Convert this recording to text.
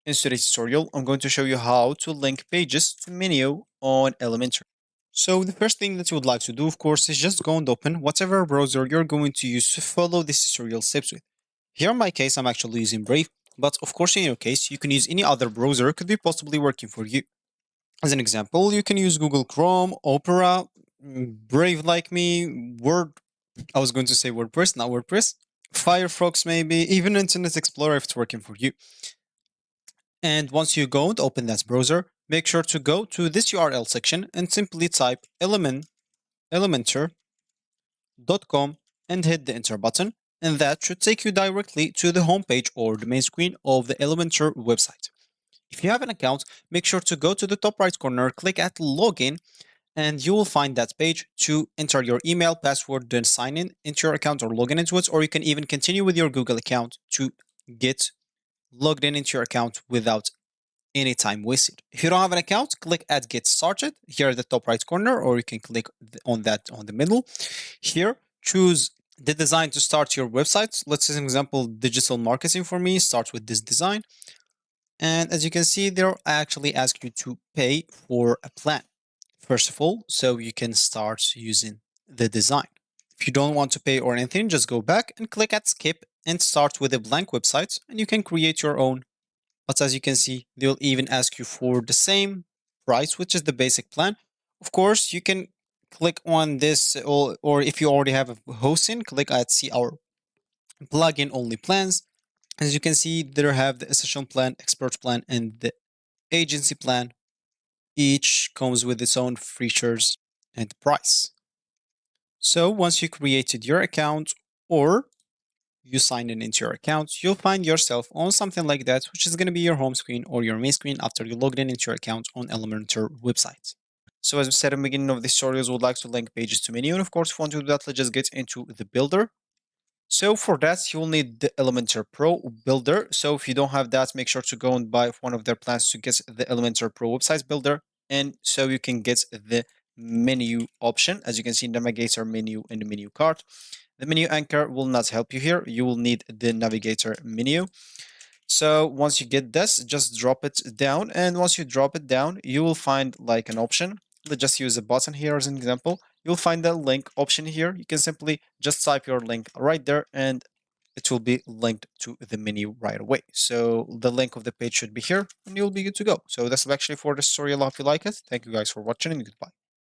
In today's tutorial, I'm going to show you how to link pages to menu on Elementor. So the first thing that you would like to do, of course, is just go and open whatever browser you're going to use to follow this tutorial steps with. Here in my case, I'm actually using Brave, but of course in your case, you can use any other browser could be possibly working for you. As an example, you can use Google Chrome, Opera, Brave like me, Word, I was going to say WordPress, not WordPress, Firefox maybe, even Internet Explorer if it's working for you. And once you go and open that browser, make sure to go to this URL section and simply type elementor.com and hit the enter button. And that should take you directly to the homepage or the main screen of the Elementor website. If you have an account, make sure to go to the top right corner, click at login, and you will find that page to enter your email, password, then sign in into your account or log in into it, or you can even continue with your Google account to get logged in into your account without any time wasted. If you don't have an account, click at get started here at the top right corner, or you can click on that on the middle. Here, choose the design to start your website. Let's say, an example, digital marketing for me. Start with this design. And as you can see, they'll actually ask you to pay for a plan. First of all, so you can start using the design. If you don't want to pay or anything, just go back and click at skip and start with a blank website, and you can create your own. But as you can see, they'll even ask you for the same price, which is the basic plan. Of course, you can click on this, or if you already have a hosting, click at see our plugin only plans. As you can see, there have the essential plan, expert plan, and the agency plan. Each comes with its own features and price. So once you created your account or you sign in into your account, you'll find yourself on something like that, which is going to be your home screen or your main screen after you logged in into your account on Elementor website. So as we said at the beginning of this tutorial, we would like to link pages to menu. And of course, if you want to do that, let's just get into the builder. So for that, you'll need the Elementor Pro builder. So if you don't have that, make sure to go and buy one of their plans to get the Elementor Pro website builder. And so you can get the menu option. As you can see, navigator menu in the menu card. The menu anchor will not help you here. You will need the navigator menu. So once you get this, just drop it down. And once you drop it down, you will find like an option. Let's just use a button here as an example. You'll find the link option here. You can simply just type your link right there and it will be linked to the menu right away. So the link of the page should be here and you'll be good to go. So that's actually for this tutorial. I hope you like it. Thank you guys for watching and goodbye.